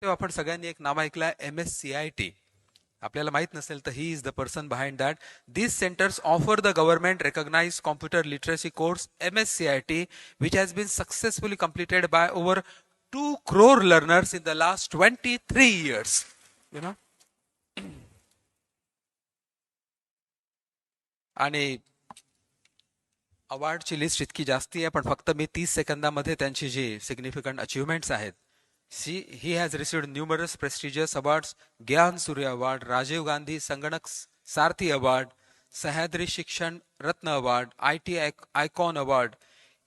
तेव्हा आपण सगळ्यांनी एक नाव ऐकलं MSCIT. आपल्याला माहित नसेल तर he is the person behind that. These centers offer the government recognized computer literacy course MSCIT, which has been successfully completed by over 2 crore learners in the last 23 years. You know? आणि अवॉर्डची list इतकी जास्ती आहे, पण फक्त मी 30 सेकंदामध्ये त्यांची जी significant achievements आहेत. He has received numerous prestigious awards: Gyan Surya Award, Rajiv Gandhi Sanganak Sarthi Award, Sahyadri Shikshan Ratna Award, IT Icon Award,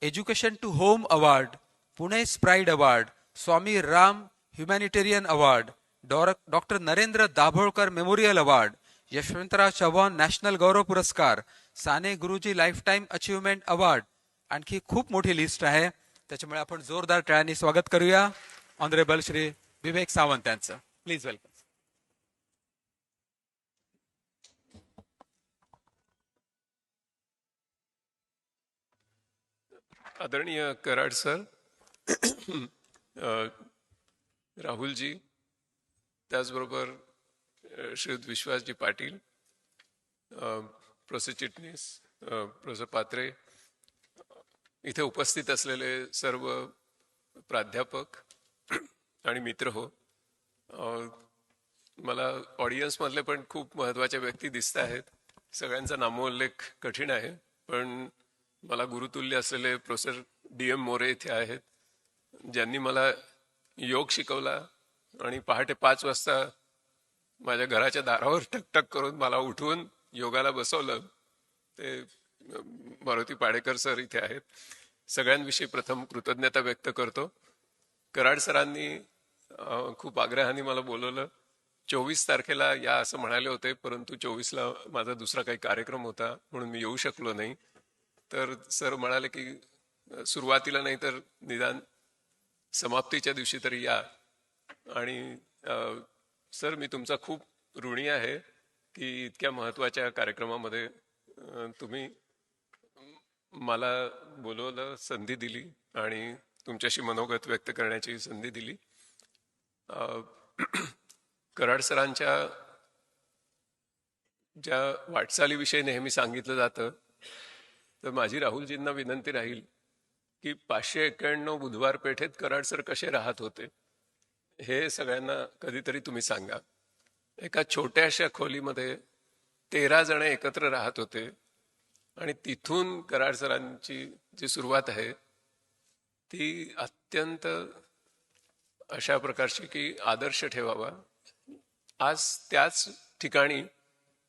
Education to Home Award, Pune's Pride Award, Swami Ram Humanitarian Award, Dr. Narendra Dabholkar Memorial Award, Yashwantrao Chavan national गौरव पुरस्कार, साने गुरुजी lifetime achievement award. आणखी खूप मोठी list आहे, त्याच्यामुळे आपण जोरदार टाळ्यांनी स्वागत करूया ऑनरेबल श्री विवेक सावंत यांचं. Please welcome. आदरणीय कराड सर, राहुलजी, त्याचबरोबर श्रीयुत विश्वासजी पाटील, प्रोफेसर चिटणीस, प्रोफेसर पात्रे, इथे उपस्थित असलेले सर्व प्राध्यापक आणि मित्र हो. मला ऑडियन्समधले पण खूप महत्त्वाच्या व्यक्ती दिसत आहेत. सगळ्यांचा नामोल्लेख कठीण आहे, पण मला गुरुतुल्य असलेले प्रोफेसर DM मोरे इथे आहेत, ज्यांनी मला योग शिकवला आणि पहाटे 5 वाजता माझ्या घराच्या दारावर टकटक करून मला उठवून योगाला बसवलं. ते मारुती पाडेकर सर इथे आहेत. सगळ्यांविषयी प्रथम कृतज्ञता व्यक्त करतो. कराड सरांनी खूप आग्रहाने मला बोलवलं. 24 तारखेला या असं म्हणाले होते, परंतु 24ला माझा दुसरा काही कार्यक्रम होता म्हणून मी येऊ शकलो नाही. तर सर म्हणाले की सुरुवातीला नाही तर निदान समाप्तीच्या दिवशी तरी या. आणि सर, मी तुमचा खूप ऋणी आहे की इतक्या महत्त्वाच्या कार्यक्रमामध्ये तुम्ही मला बोलवलं, संधी दिली आणि तुमच्याशी मनोगत व्यक्त करण्याची संधी दिली. कराड सरांच्या ज्या वाटचालीविषयी नेहमी सांगितलं जातं, तर माझी राहुलजींना विनंती राहील की 591 बुधवार पेठेत कराड सर कसे राहत होते हे सगळ्यांना कधीतरी तुम्ही सांगा. एका छोट्याशा खोलीमध्ये 13 जण एकत्र राहत होते आणि तिथून कराड सरांची जी सुरुवात आहे ती अत्यंत अशा प्रकारची की आदर्श ठेवावा. आज त्याच ठिकाणी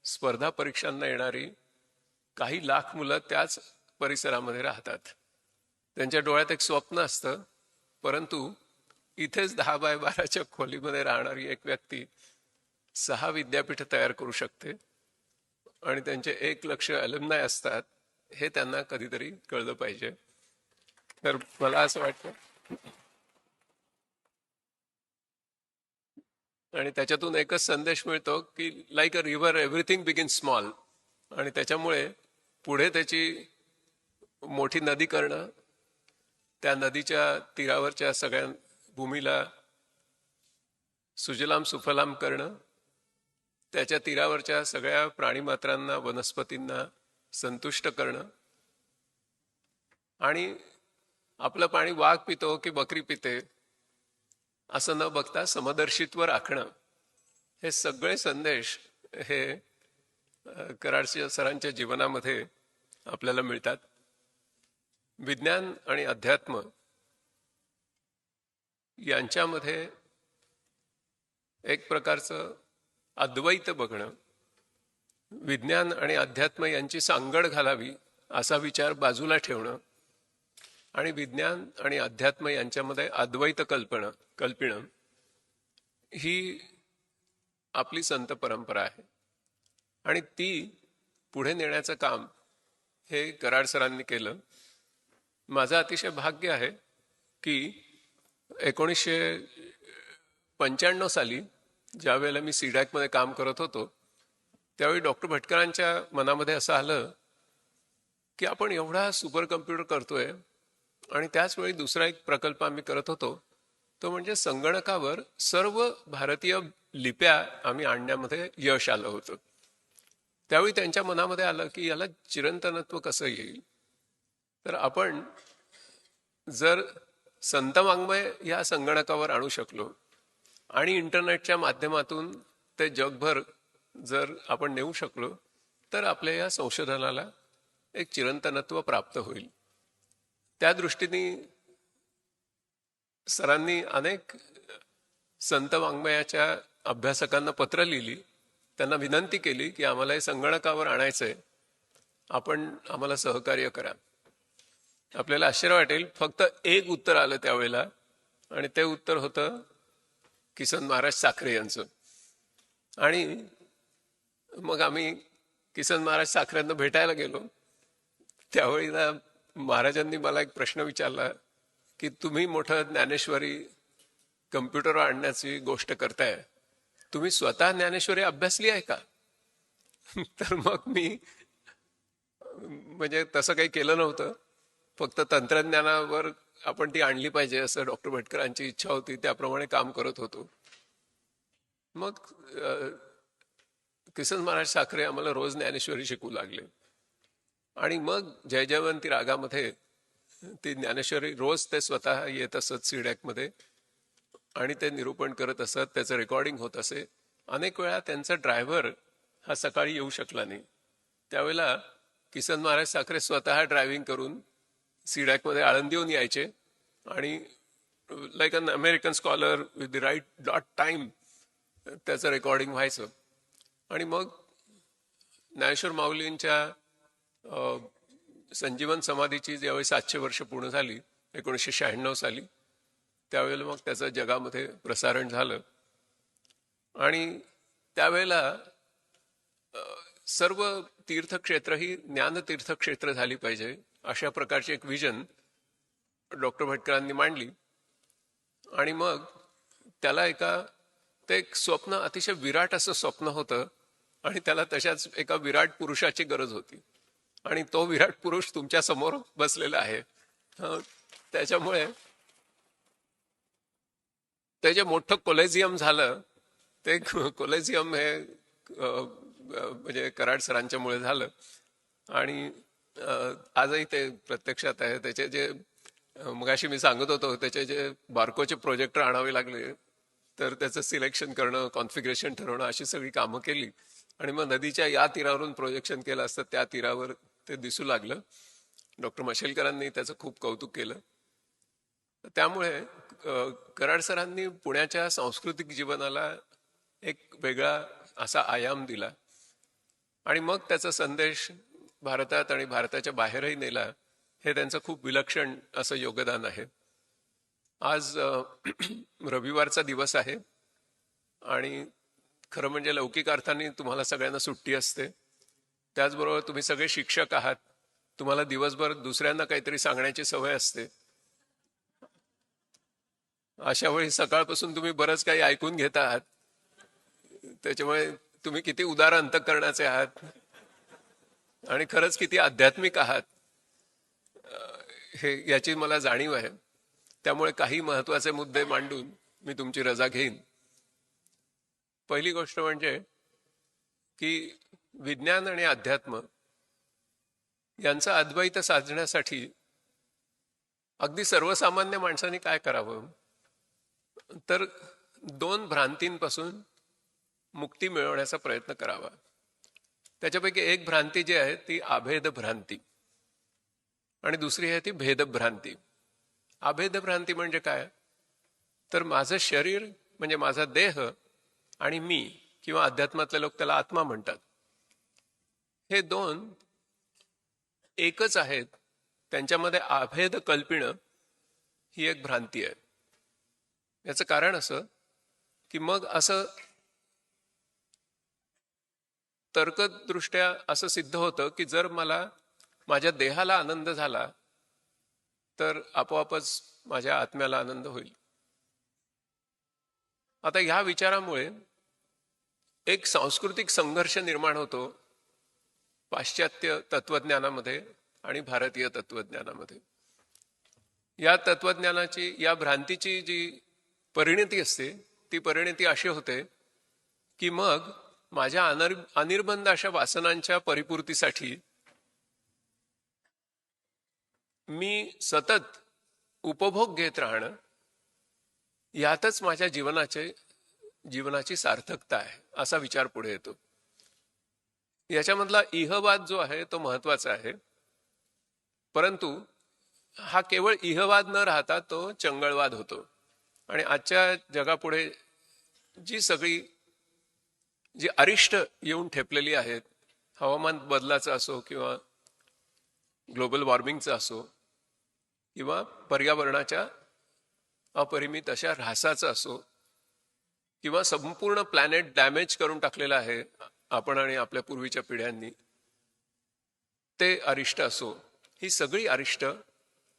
स्पर्धा परीक्षांना येणारी काही लाख मुलं त्याच परिसरामध्ये राहतात. त्यांच्या डोळ्यात एक स्वप्न असतं, परंतु इथेच 10 बाय 12च्या खोलीमध्ये राहणारी एक व्यक्ती 6 विद्यापीठ तयार करू शकते आणि त्यांचे 1 लक्ष अल्युमनाय असतात, हे त्यांना कधीतरी कळलं पाहिजे. तर मला असं वाटतं आणि त्याच्यातून एकच संदेश मिळतो की like a river everything begin small. आणि त्याच्यामुळे पुढे त्याची मोठी नदी करणं, त्या नदीच्या तीरावरच्या सगळ्या भूमीला सुजलाम सुफलाम करणं, त्याच्या तीरावरच्या सगळ्या प्राणीमात्रांना, वनस्पतींना संतुष्ट करणं आणि आपलं पाणी वाघ पितो की बकरी पिते असं न बघता समदर्शित्व राखणं, हे सगळे संदेश हे कराड सरांच्या जीवनामध्ये आपल्याला मिळतात. विज्ञान आणि अध्यात्म यांच्यामध्ये एक प्रकारचं अद्वैत बघणं, विज्ञान आणि अध्यात्म यांची सांगड घालावी असा विचार बाजूला ठेवणं आणि विज्ञान आणि अध्यात्म यांच्यामध्ये अद्वैत कल्पिणं ही आपली संत परंपरा आहे आणि ती पुढे नेण्याचं काम हे कराड सरांनी केलं. माझं अतिशय भाग्य आहे की 1995 साली ज्या वेळेला मी सीडॅकमध्ये काम करत होतो, त्यावेळी डॉक्टर भटकरांच्या मनामध्ये असं आलं की आपण एवढा सुपर कम्प्युटर करतोय आणि त्याच वेळी दुसरा एक प्रकल्प आम्ही करत होतो, तो म्हणजे संगणकावर सर्व भारतीय लिप्या आम्ही आणण्यामध्ये यश आलं होतं. त्यावेळी त्यांच्या मनामध्ये आलं की याला चिरंतनत्व कसं येईल. तर आपण जर संत वाङ्मय या संगणकावर आणू शकलो आणि इंटरनेटच्या माध्यमातून ते जगभर जर आपण नेऊ शकलो तर आपल्या या संशोधनाला एक चिरंतनत्व प्राप्त होईल. त्या दृष्टीने सरांनी अनेक संत वाङ्मयाच्या अभ्यासकांना पत्र लिहिली, त्यांना विनंती केली की आम्हाला हे संगणकावर आणायचंय, आपण आम्हाला सहकार्य करा. आपल्याला आश्चर्य वाटेल, फक्त एक उत्तर आलं त्यावेळेला आणि ते उत्तर होतं किसन महाराज साखरे यांचं. आणि मग आम्ही किसन महाराज साखरेंना भेटायला गेलो. त्यावेळेला महाराजांनी मला एक प्रश्न विचारला की तुम्ही मोठं ज्ञानेश्वरी कम्प्युटरवर आणण्याची गोष्ट करताय, तुम्ही स्वतः ज्ञानेश्वरी अभ्यासली आहे का? तर मग मी म्हणजे तसं काही केलं नव्हतं, फक्त तंत्रज्ञानावर आपण ती आणली पाहिजे असं डॉक्टर भटकरांची इच्छा होती, त्याप्रमाणे काम करत होतो. मग किसन महाराज साखरे आम्हाला रोज ज्ञानेश्वरी शिकवू लागले आणि मग जय जयवंती रागामध्ये ती ज्ञानेश्वरी रोज ते स्वतः येत असत सीडॅकमध्ये आणि ते निरूपण करत असत, त्याचं रेकॉर्डिंग होत असे. अनेक वेळा त्यांचा ड्रायव्हर हा सकाळी येऊ शकला नाही, त्यावेळेला किसन महाराज साखरे स्वतः ड्रायव्हिंग करून सीडॅकमध्ये आळंदीहून यायचे आणि like an American scholar with the right dot time त्याचं रेकॉर्डिंग व्हायचं. आणि मग ज्ञानेश्वर माऊलींच्या संजीवन समाधीची ज्यावेळी 700 वर्ष पूर्ण झाली 1996 साली, त्यावेळेला मग त्याचं जगामध्ये प्रसारण झालं. आणि त्यावेळेला सर्व तीर्थक्षेत्र ही ज्ञानतीर्थक्षेत्र झाली पाहिजे अशा प्रकारची एक विजन डॉक्टर भटकरांनी मांडली. आणि मग त्याला ते एक स्वप्न, अतिशय विराट असं स्वप्न होतं आणि त्याला तशाच एका विराट पुरुषाची गरज होती आणि तो विराट पुरुष तुमच्या समोर बसलेला आहे. त्याच्यामुळे ते जे मोठं कोलेजियम झालं, ते कोलेजियम हे म्हणजे कराड सरांच्यामुळे झालं आणि आजही ते प्रत्यक्षात आहे. त्याचे जे मगाशी मी सांगत होतो, त्याचे जे बारकोचे प्रोजेक्टर आणावे लागले, तर त्याचं सिलेक्शन करणं, कॉन्फिगरेशन ठरवणं अशी सगळी कामं केली आणि मग नदीच्या या तीरावरून प्रोजेक्शन केलं असतं, त्या तीरावर ते दिसू लागलं. डॉक्टर मशेलकरांनी त्याचं खूप कौतुक केलं. त्यामुळे कराड सरांनी पुण्याच्या सांस्कृतिक जीवनाला एक वेगळा असा आयाम दिला आणि मग त्याचा संदेश भारतात आणि भारताच्या बाहेरही नेला. हे त्यांचं खूप विलक्षण असं योगदान आहे. आज रविवारचा दिवस आहे आणि खरं म्हणजे लौकिक अर्थाने तुम्हाला सगळ्यांना सुट्टी असते. त्याचबरोबर तुम्ही सगळे शिक्षक आहात, तुम्हाला दिवसभर दुसऱ्यांना काहीतरी सांगण्याची सवय असते. अशा वेळी सकाळपासून तुम्ही बरंच काही ऐकून घेत आहात, त्याच्यामुळे तुम्ही किती उदार अंतःकरणाचे आहात आणि खरंच किती आध्यात्मिक आहात हे याची मला जाणीव आहे. त्यामुळे काही महत्वाचे मुद्दे मांडून मी तुमची रजा घेईन. पहिली गोष्ट म्हणजे की विज्ञान आणि अध्यात्म यांचं अद्वैत साधण्यासाठी अगदी सर्वसामान्य माणसाने काय करावं, तर 2 भ्रांतींपासून मुक्ती मिळवण्याचा प्रयत्न करावा. त्याच्यापैकी एक भ्रांती जी आहे ती अभेद भ्रांती आणि दुसरी आहे ती भेदभ्रांती. अभेद भ्रांती म्हणजे काय, तर माझं शरीर म्हणजे माझा देह आणि मी, किंवा अध्यात्मातले लोक त्याला आत्मा म्हणतात, हे 2 एकच आहेत. त्यांच्यामध्ये अभेद कल्पिणं ही एक भ्रांती आहे. याचं कारण असं की मग असं तर्कदृष्ट्या असं सिद्ध होतं की जर मला माझ्या देहाला आनंद झाला तर आपोआपच माझ्या आत्म्याला आनंद होईल. आता ह्या विचारामुळे एक सांस्कृतिक संघर्ष निर्माण होतो पाश्चात्य तत्वज्ञानामध्ये आणि भारतीय तत्वज्ञानामध्ये. या तत्वज्ञानाची, या भ्रांतीची जी परिणती असते, ती परिणती अशी होते की मग माझ्या अनिर्बंध अशा वासनांच्या परिपूर्तीसाठी मी सतत उपभोग घेत राहणं, यातच माझ्या जीवनाची सार्थकता आहे असा विचार पुढे येतो. याच्यामधला इहवाद जो आहे तो महत्वाचा आहे, परंतु हा केवळ इहवाद न राहता तो चंगळवाद होतो. आणि आजच्या जगापुढे जी अरिष्ट येऊन ठेपलेली आहेत, हवामान बदलाचं असो किंवा ग्लोबल वॉर्मिंगचं असो किंवा पर्यावरणाच्या अपरिमित अशा ऱ्हासाचं असो किंवा संपूर्ण प्लॅनेट डॅमेज करून टाकलेलं आहे आपण आणि आपल्या पूर्वीच्या पिढ्यांनी, ते अरिष्ट असो, ही सगळी अरिष्ट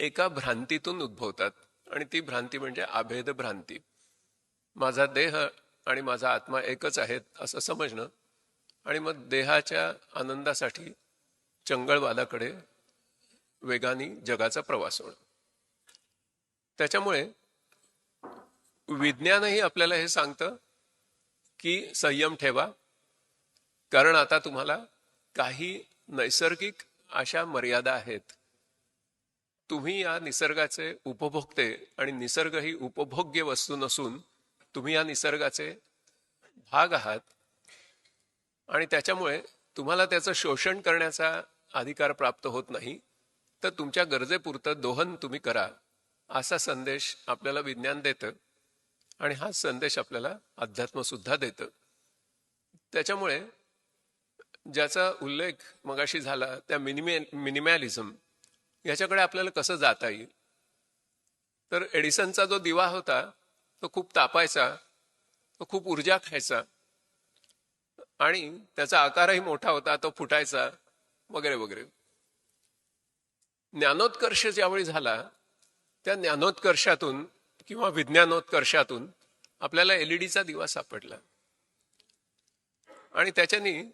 एका भ्रांतीतून उद्भवतात. आणि ती भ्रांती म्हणजे अभेद भ्रांती. माझा देह आणि माझा आत्मा एकच आहेत असं समजणं आणि मग देहाच्या आनंदासाठी चंगळवादाकडे वेगाने जगाचा प्रवास होणं. त्याच्यामुळे विज्ञानही आपल्याला हे सांगतं की संयम ठेवा, कारण आता तुम्हाला काही नैसर्गिक अशा मर्यादा आहेत. तुम्ही या निसर्गाचे उपभोक्ते आणि निसर्ग ही उपभोग्य वस्तू नसून तुम्ही या निसर्गाचे भाग आहात. आणि त्याच्यामुळे तुम्हाला त्याचं शोषण करण्याचा अधिकार प्राप्त होत नाही, तर तुमच्या गरजेपुरतं दोहन तुम्ही करा, असा संदेश आपल्याला विज्ञान देतं. आणि हा संदेश आपल्याला अध्यात्म सुद्धा देतं. त्याच्यामुळे ज्याचा उल्लेख मगाशी झाला, त्या मिनिमॅलिझम याच्याकडे आपल्याला कसं जाता येईल. तर एडिसनचा जो दिवा होता तो खूप तापायचा, तो खूप ऊर्जा खायचा आणि त्याचा आकारही मोठा होता, तो फुटायचा वगैरे वगैरे. ज्ञानोत्कर्ष ज्यावेळी झाला, त्या ज्ञानोत्कर्षातून किंवा विज्ञानोत्कर्षातून आपल्याला एलईडीचा दिवा सापडला आणि त्याच्यानी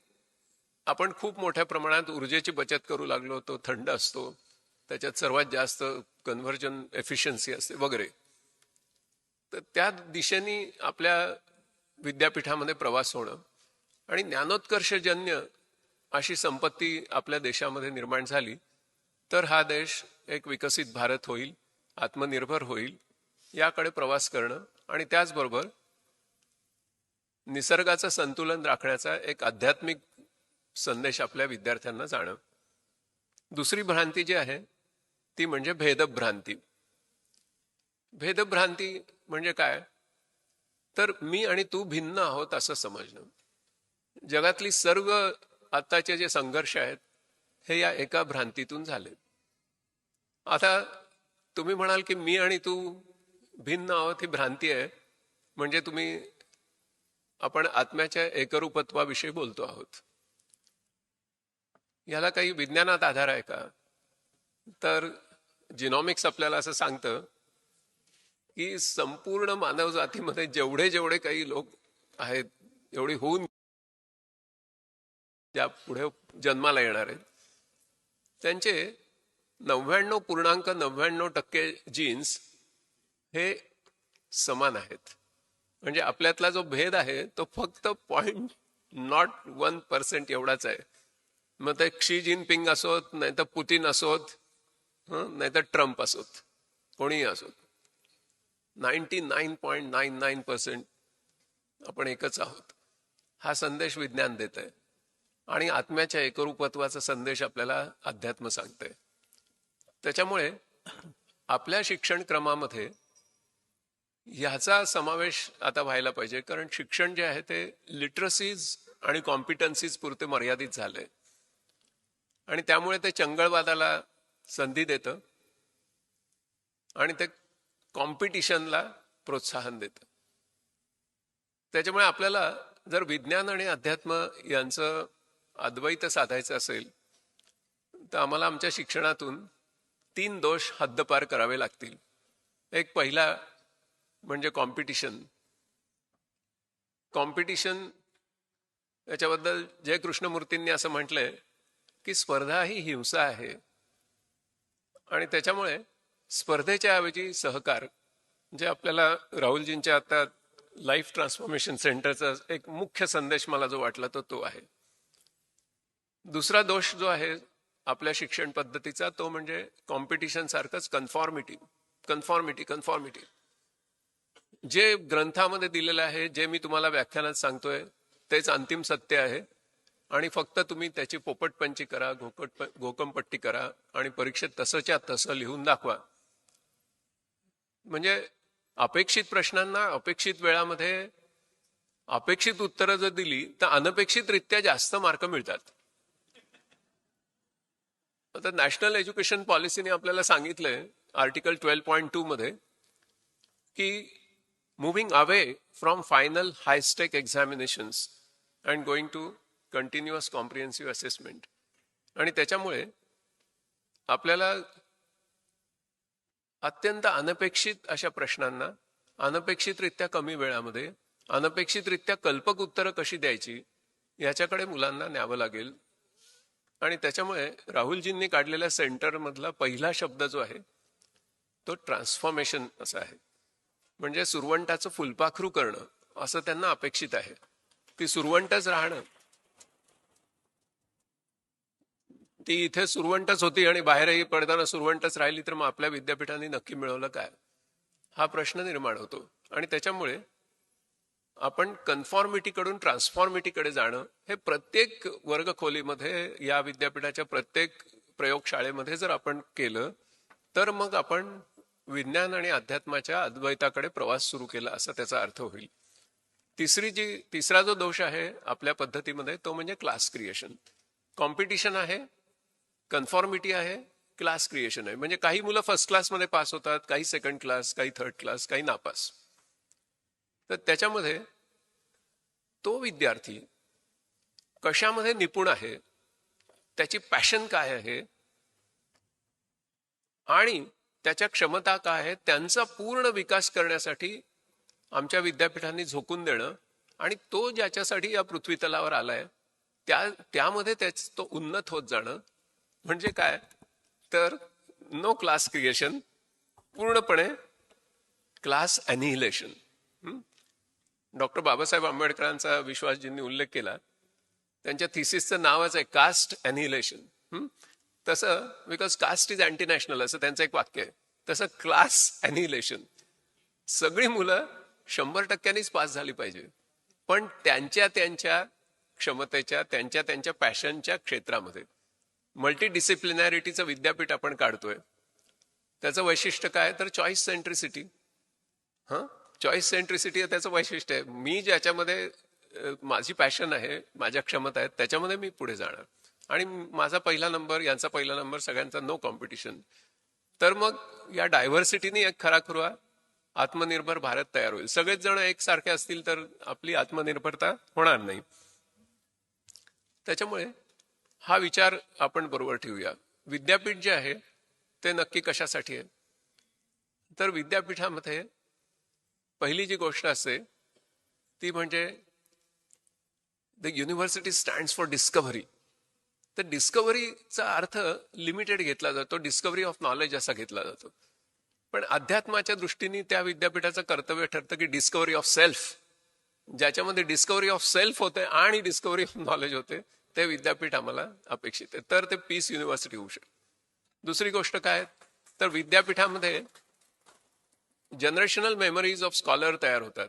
आपण खूप मोठ्या प्रमाणात ऊर्जेची बचत करू लागलो. तो थंड असतो, त्याच्यात सर्वात जास्त कन्व्हर्जन एफिशियन्सी असते वगैरे. तर त्या दिशेने आपल्या विद्यापीठामध्ये प्रवास होणं आणि ज्ञानोत्कर्षजन्य अशी संपत्ती आपल्या देशामध्ये निर्माण झाली, तर हा देश एक विकसित भारत होईल, आत्मनिर्भर होईल, याकडे प्रवास करणं आणि त्याचबरोबर निसर्गाचं संतुलन राखण्याचा एक आध्यात्मिक संदेश आपल्या विद्यार्थ्यांना जाणं. दुसरी भ्रांती जी आहे ती म्हणजे भेदभ्रांती. भेदभ्रांती म्हणजे काय, तर मी आणि तू भिन्न आहोत असं समजणं. जगातली सर्व आताचे जे संघर्ष आहेत हे या एका भ्रांतीतून झाले. आता तुम्ही म्हणाल की मी आणि तू भिन्न आहोत ही भ्रांती आहे, म्हणजे आपण आत्म्याच्या एकरूपत्वाविषयी बोलतो आहोत. याला काही विज्ञानात आधार आहे का, तर जिनॉमिक्स आपल्याला असं सांगतं की संपूर्ण मानव जातीमध्ये जेवढे काही लोक आहेत, एवढी होऊन ज्या पुढे जन्माला येणार आहेत, त्यांचे 99.99% जीन्स हे समान आहेत. म्हणजे आपल्यातला जो भेद आहे तो फक्त 0.01% एवढाच आहे. मग ते क्षी जिनपिंग असोत, नाही तर पुतीन असोत, नाही तर ट्रम्प असोत, कोणीही असोत, 99.99% आपण एकच आहोत. हा संदेश विज्ञान देत आहे आणि आत्म्याच्या एकरूपत्वाचा संदेश आपल्याला अध्यात्म सांगतंय. त्याच्यामुळे आपल्या शिक्षण क्रमामध्ये ह्याचा समावेश आता व्हायला पाहिजे, कारण शिक्षण जे आहे ते लिटरसीज आणि कॉम्पिटन्सीज पुरते मर्यादित झालंय आणि त्यामुळे ते चंगळवादाला संधी देतं आणि ते कॉम्पिटिशनला प्रोत्साहन देतं. त्याच्यामुळे आपल्याला जर विज्ञान आणि अध्यात्म यांचं अद्वैत साधायचं असेल तर आम्हाला आमच्या शिक्षणातून 3 दोष हद्दपार करावे लागतील. एक पहिला म्हणजे कॉम्पिटिशन. याच्याबद्दल जय कृष्णमूर्तींनी असं म्हटलंय की स्पर्धा ही हिंसा आहे आणि त्याच्यामुळे स्पर्धेच्या ऐवजी सहकार जे आपल्याला राहुलजींच्या आता लाईफ ट्रान्सफॉर्मेशन सेंटरचा एक मुख्य संदेश मला जो वाटला तो आहे. दुसरा दोष जो आहे आपल्या शिक्षण पद्धतीचा तो म्हणजे कॉम्पिटिशन सारखंच कन्फॉर्मिटी कन्फॉर्मिटी कन्फॉर्मिटी. जे ग्रंथामध्ये दिलेलं आहे, जे मी तुम्हाला व्याख्यानात सांगतोय तेच अंतिम सत्य आहे आणि फक्त तुम्ही त्याची पोपटपंची करा, घोकमपट्टी करा आणि परीक्षेत तसंच्या तसं लिहून दाखवा. म्हणजे अपेक्षित प्रश्नांना अपेक्षित वेळामध्ये अपेक्षित उत्तरं जर दिली तर अनपेक्षितरित्या जास्त मार्क मिळतात. आता नॅशनल एज्युकेशन पॉलिसीने आपल्याला सांगितलंय आर्टिकल 12.2 मध्ये की moving away from final high stake examinations and going to continuous comprehensive assessment. आणि त्याच्यामुळे आपल्याला अत्यंत अनपेक्षित अशा प्रश्नांना अनपेक्षितरित्या कमी वेळामध्ये अनपेक्षितरित्या कल्पक उत्तरं कशी द्यायची याच्याकडे मुलांना न्यावं लागेल. आणि त्याच्यामुळे राहुलजींनी काढलेल्या सेंटर मधला पहिला शब्द जो आहे तो ट्रान्सफॉर्मेशन असा आहे. म्हणजे सुरवंटाचं फुलपाखरू करणं असं त्यांना अपेक्षित आहे. ती सुरवंटच राहणं, ती इथे सुरवंटच होती आणि बाहेरही पडताना सुरवंटच राहिली तर मग आपल्या विद्यापीठांनी नक्की मिळवलं काय, हा प्रश्न निर्माण होतो. आणि त्याच्यामुळे आपण कन्फॉर्मिटीकडून ट्रान्सफॉर्मिटीकडे जाणं हे प्रत्येक वर्गखोलीमध्ये या विद्यापीठाच्या प्रत्येक प्रयोगशाळेमध्ये जर आपण केलं तर मग आपण विज्ञान आणि अध्यात्माच्या अद्वैताकडे प्रवास सुरू केला असा त्याचा अर्थ होईल. तिसरा जो दोष आहे आपल्या पद्धतीमध्ये तो म्हणजे क्लास क्रिएशन. कॉम्पिटिशन आहे, कन्फॉर्मिटी आहे, क्लास क्रिएशन आहे. म्हणजे काही मुलं फर्स्ट क्लासमध्ये पास होतात, काही सेकंड क्लास, काही थर्ड क्लास, काही नापास. तर त्याच्यामध्ये तो विद्यार्थी कशामध्ये निपुण आहे, त्याची पॅशन काय आहे आणि त्याच्या क्षमता काय आहेत, त्यांचा पूर्ण विकास करण्यासाठी आमच्या विद्यापीठांनी झोकून देणं आणि तो ज्याच्यासाठी या पृथ्वी तलावर आलाय त्यामध्ये तो उन्नत होत जाणं. म्हणजे काय तर नो क्लास क्रिएशन, पूर्णपणे क्लास अनिहिलेशन. डॉक्टर बाबासाहेब आंबेडकरांचा विश्वासजींनी उल्लेख केला, त्यांच्या थिसिसचं नावच आहे कास्ट अनिहिलेशन. तसं because caste is anti national असं त्यांचं एक वाक्य आहे, तसं क्लास अनिहिलेशन. सगळी मुलं 100%नीच पास झाली पाहिजे, पण त्यांच्या क्षमतेच्या त्यांच्या पॅशनच्या क्षेत्रामध्ये. मल्टीडिसिप्लिनॅरिटीचं विद्यापीठ आपण काढतोय, त्याचं वैशिष्ट्य काय तर चॉईस सेंट्रिसिटी. चॉईस सेंट्रिसिटी त्याचं वैशिष्ट्य आहे. मी ज्याच्यामध्ये माझी पॅशन आहे, माझ्या क्षमता आहेत, त्याच्यामध्ये मी पुढे जाणार आणि माझा पहिला नंबर, यांचा पहिला नंबर, सगळ्यांचा नो कॉम्पिटिशन. तर मग या डायव्हर्सिटीने एक खराखुरा आत्मनिर्भर भारत तयार होईल. सगळेच जण एकसारखे असतील तर आपली आत्मनिर्भरता होणार नाही. त्याच्यामुळे हा विचार आपण बरोबर ठेवूया. विद्यापीठ जे आहे ते नक्की कशासाठी आहे तर विद्यापीठामध्ये पहिली जी गोष्ट असते ती म्हणजे the university stands for discovery. तर डिस्कव्हरीचा अर्थ लिमिटेड घेतला जातो, डिस्कव्हरी ऑफ नॉलेज असा घेतला जातो. पण अध्यात्माच्या दृष्टीने त्या विद्यापीठाचं कर्तव्य ठरतं की डिस्कव्हरी ऑफ सेल्फ, ज्याच्यामध्ये डिस्कव्हरी ऑफ सेल्फ होते आणि डिस्कव्हरी ऑफ नॉलेज होते, ते विद्यापीठ आम्हाला अपेक्षित आहे. तर ते पीस युनिव्हर्सिटी होऊ शकते. दुसरी गोष्ट काय तर विद्यापीठामध्ये जनरेशनल मेमरीज ऑफ स्कॉलर तयार होतात.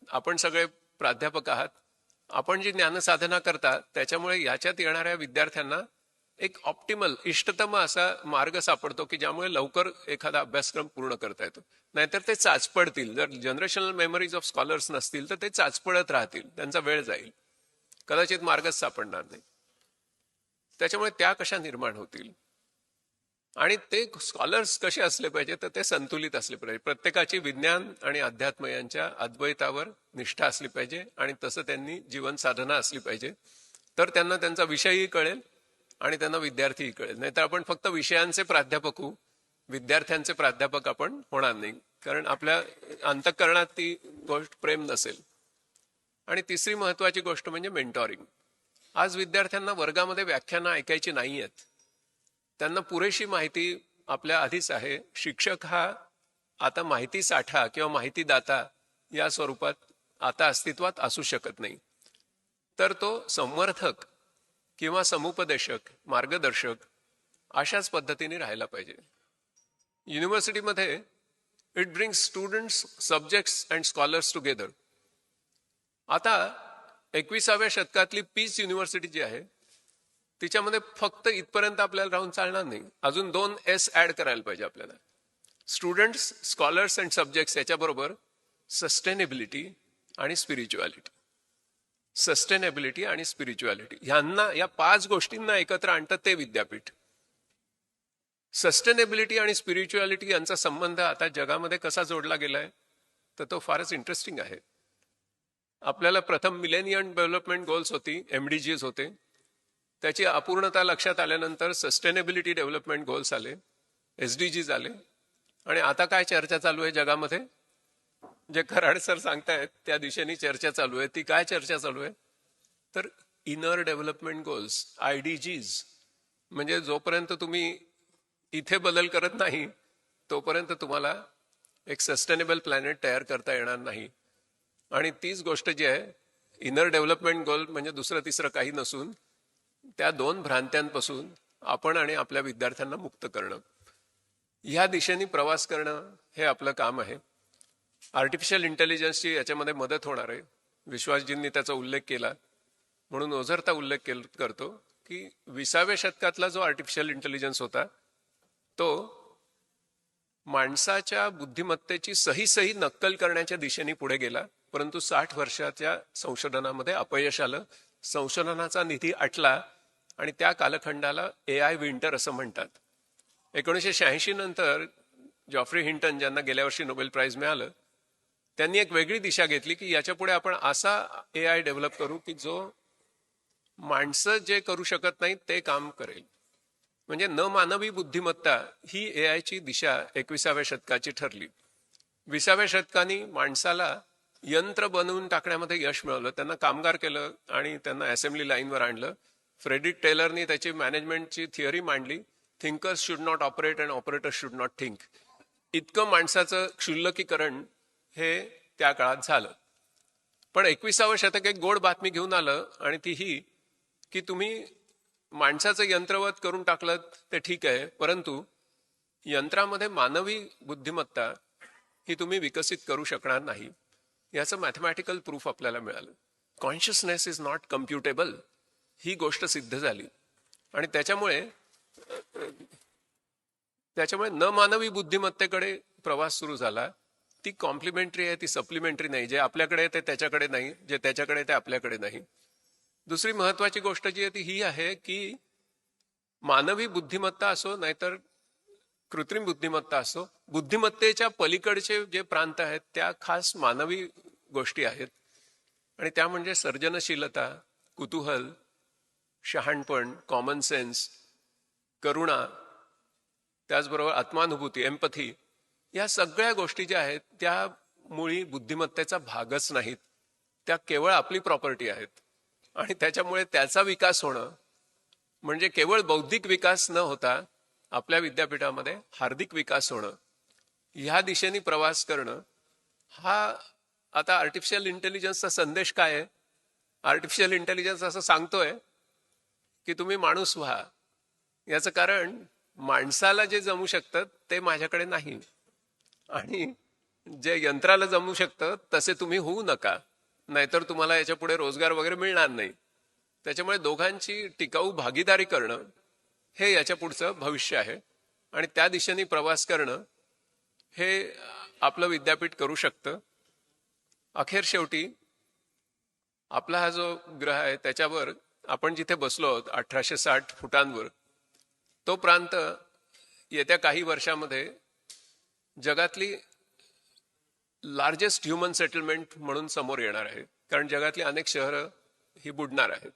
आपण सगळे प्राध्यापक आहात, आपण जी ज्ञानसाधना करता त्याच्यामुळे याच्यात येणाऱ्या विद्यार्थ्यांना एक ऑप्टिमल इष्टतम असा मार्ग सापडतो की ज्यामुळे लवकर एखादा अभ्यासक्रम पूर्ण करता येतो. नाहीतर ते चाचपडतील. जर जनरेशनल मेमरीज ऑफ स्कॉलर्स नसतील तर ते चाचपडत राहतील, त्यांचा वेळ जाईल, कदाचित मार्गच सापडणार नाही. त्याच्यामुळे त्या कशा निर्माण होतील आणि ते स्कॉलर्स कसे असले पाहिजे तर ते संतुलित असले पाहिजे. प्रत्येकाची विज्ञान आणि अध्यात्म यांच्या अद्वैतावर निष्ठा असली पाहिजे आणि तसं त्यांनी जीवन साधना असली पाहिजे. तर त्यांना त्यांचा विषयही कळेल आणि त्यांना विद्यार्थीही कळेल. नाहीतर आपण फक्त विषयांचे प्राध्यापक होऊ, विद्यार्थ्यांचे प्राध्यापक आपण होणार नाही, कारण आपल्या अंतःकरणात ती गोष्ट प्रेम नसेल. आणि तिसरी महत्वाची गोष्ट म्हणजे मेंटॉरिंग. आज विद्यार्थ्यांना वर्गामध्ये व्याख्यानं ऐकायची नाहीयेत, त्यांना पुरेशी माहिती आपल्या आधीच आहे. शिक्षक हा आता माहिती साठा किंवा माहिती दाता या स्वरूपात आता अस्तित्वात असू शकत नाही. तर तो संवर्धक किंवा समुपदेशक, मार्गदर्शक अशाच पद्धतीने राहायला पाहिजे. युनिव्हर्सिटीमध्ये it brings students, subjects and scholars together. आता 21व्या शतकातली पीस युनिव्हर्सिटी जी आहे तिच्यामध्ये फक्त इथपर्यंत आपल्याला राहून चालणार नाही. अजून 2 S ऍड करायला पाहिजे आपल्याला. स्टुडंट्स, स्कॉलर्स अँड सब्जेक्ट्स याच्याबरोबर सस्टेनेबिलिटी आणि स्पिरिच्युअलिटी. सस्टेनेबिलिटी आणि स्पिरिच्युअलिटी ह्यांना, या 5 गोष्टींना एकत्र आणतं ते विद्यापीठ. सस्टेनेबिलिटी आणि स्पिरिच्युअलिटी यांचा संबंध आता जगामध्ये कसा जोडला गेलाय तर तो फारच इंटरेस्टिंग आहे. आपल्याला प्रथम मिलेनियम डेव्हलपमेंट गोल्स होती, MDGs होते. त्याची अपूर्णता लक्षात आल्यानंतर सस्टेनेबिलिटी डेव्हलपमेंट गोल्स आले, SDGs आले. आणि आता काय चर्चा चालू आहे जगामध्ये? जे कराड सर सांगतायत त्या दिशेने चर्चा चालू आहे. ती काय चर्चा चालू आहे तर इनर डेव्हलपमेंट गोल्स, IDGs. म्हणजे जोपर्यंत तुम्ही इथे बदल करत नाही तोपर्यंत तुम्हाला एक सस्टेनेबल प्लॅनेट तयार करता येणार नाही. आणि तीच गोष्ट जी आहे, इनर डेव्हलपमेंट गोल म्हणजे दुसरं तिसरं काही नसून त्या 2 भ्रांत्यांपासून आपण आणि आपल्या विद्यार्थ्यांना मुक्त करणं, ह्या दिशेने प्रवास करणं हे आपलं काम आहे. आर्टिफिशियल इंटेलिजन्सची याच्यामध्ये मदत होणार आहे. विश्वासजींनी त्याचा उल्लेख केला म्हणून ओझरता उल्लेख करतो की 20व्या शतकातला जो आर्टिफिशियल इंटेलिजन्स होता तो माणसाच्या बुद्धिमत्तेची सही नक्कल करण्याच्या दिशेने पुढे गेला. परंतु 60 वर्षाच्या संशोधनामध्ये अपयश आलं. संशोधनाचा निधी आटला आणि त्या कालखंडाला AI विंटर असं म्हणतात. 1986 नंतर जॉफ्री हिंटन, ज्यांना गेल्या वर्षी नोबेल प्राइज मिळालं, त्यांनी एक वेगळी दिशा घेतली की याच्या पुढे आपण असा AI डेव्हलप करू की जो माणसं जे करू शकत नाही ते काम करेल. म्हणजे न मानवी बुद्धिमत्ता ही AI ची दिशा 21व्या शतकाची ठरली. 20व्या शतकाने माणसाला यंत्र बनवून टाकण्यामध्ये यश मिळवलं. त्यांना कामगार केलं आणि त्यांना असेंब्ली लाईनवर आणलं. फ्रेडरिक टेलरनी त्याची मॅनेजमेंटची थिअरी मांडली, thinkers should not operate and operators should not think. इतकं माणसाचं क्षुल्लकीकरण हे त्या काळात झालं. पण 21वं शतक एक गोड बातमी घेऊन आलं आणि ती ही की तुम्ही माणसाचं यंत्रवत करून टाकलं ते ठीक आहे, परंतु यंत्रामध्ये मानवी बुद्धिमत्ता ही तुम्ही विकसित करू शकणार नाही. याचं मॅथमॅटिकल प्रूफ आपल्याला मिळालं. कॉन्शियसनेस इज नॉट कम्प्युटेबल ही गोष्ट सिद्ध झाली. आणि त्याच्यामुळे न मानवी बुद्धिमत्तेकडे प्रवास सुरू झाला. ती कॉम्प्लिमेंटरी आहे, ती सप्लिमेंटरी नाही. जे आपल्याकडे ते त्याच्याकडे नाही, जे त्याच्याकडे ते आपल्याकडे नाही. दुसरी महत्वाची गोष्ट जी आहे ती ही आहे की मानवी बुद्धिमत्ता असो नाहीतर कृत्रिम बुद्धिमत्ता असो, बुद्धिमत्तेच्या पलीकडचे जे प्रांत आहेत त्या खास मानवी गोष्टी आहेत. आणि त्या म्हणजे सर्जनशीलता, कुतूहल, शहाणपण, कॉमन सेन्स, करुणा, त्याचबरोबर आत्मानुभूती, एम्पथी. या सगळ्या गोष्टी ज्या आहेत त्या मुळी बुद्धिमत्तेचा भागच नाहीत. त्या केवळ आपली प्रॉपर्टी आहेत. आणि त्याच्यामुळे त्याचा विकास होणं म्हणजे केवळ बौद्धिक विकास न होता आपल्या विद्यापीठामध्ये हार्दिक विकास होणं, ह्या दिशेने प्रवास करणं. हा आता आर्टिफिशियल इंटेलिजन्सचा संदेश काय आहे? आर्टिफिशियल इंटेलिजन्स असं सांगतोय की तुम्ही माणूस व्हा. याचं कारण माणसाला जे जमू शकतं ते माझ्याकडे नाही, आणि जे यंत्राला जमू शकतं तसे तुम्ही होऊ नका, नाहीतर तुम्हाला याच्या पुढे रोजगार वगैरे मिळणार नाही. त्याच्यामुळे दोघांची टिकाऊ भागीदारी करणं हे याच्या पुढचं भविष्य आहे. आणि त्या दिशेने प्रवास करणं हे आपलं विद्यापीठ करू शकतं. अखेर शेवटी आपला हा जो ग्रह आहे त्याच्यावर आपण जिथे बसलो आहोत 1860 फुटांवर, तो प्रांत येत्या काही वर्षामध्ये जगातली लार्जेस्ट ह्युमन सेटलमेंट म्हणून समोर येणार आहे. कारण जगातली अनेक शहरं ही बुडणार आहेत.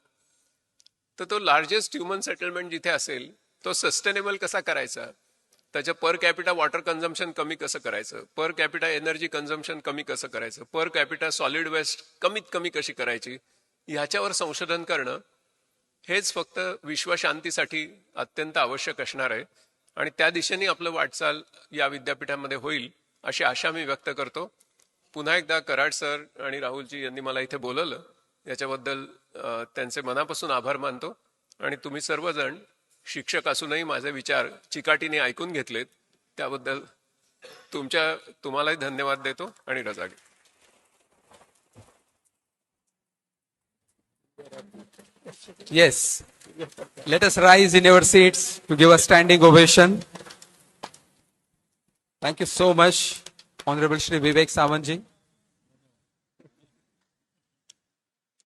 तर तो लार्जेस्ट ह्युमन सेटलमेंट जिथे असेल तो सस्टेनेबल कसा करायचा, त्याचं पर कॅपिटा वॉटर कन्झम्पशन कमी कसं करायचं, पर कॅपिटा एनर्जी कन्झम्पशन कमी कसं करायचं, पर कॅपिटा सॉलिड वेस्ट कमीत कमी कशी करायची, ह्याच्यावर संशोधन करणं हेच फक्त विश्वशांतीसाठी अत्यंत आवश्यक असणार आहे. आणि त्या दिशेने आपलं वाटचाल या विद्यापीठामध्ये होईल अशी आशा मी व्यक्त करतो. पुन्हा एकदा कराड सर आणि राहुलजी यांनी मला इथे बोलवलं याच्याबद्दल त्यांचे मनापासून आभार मानतो. आणि तुम्ही सर्वजण शिक्षक असूनही माझे विचार चिकाटीने ऐकून घेतलेत त्याबद्दल तुम्हालाही धन्यवाद देतो आणि रजा घेतो. Yes. Let us rise in your seats to give a standing ovation. Thank you so much, Honorable Shri Vivek Sawant ji.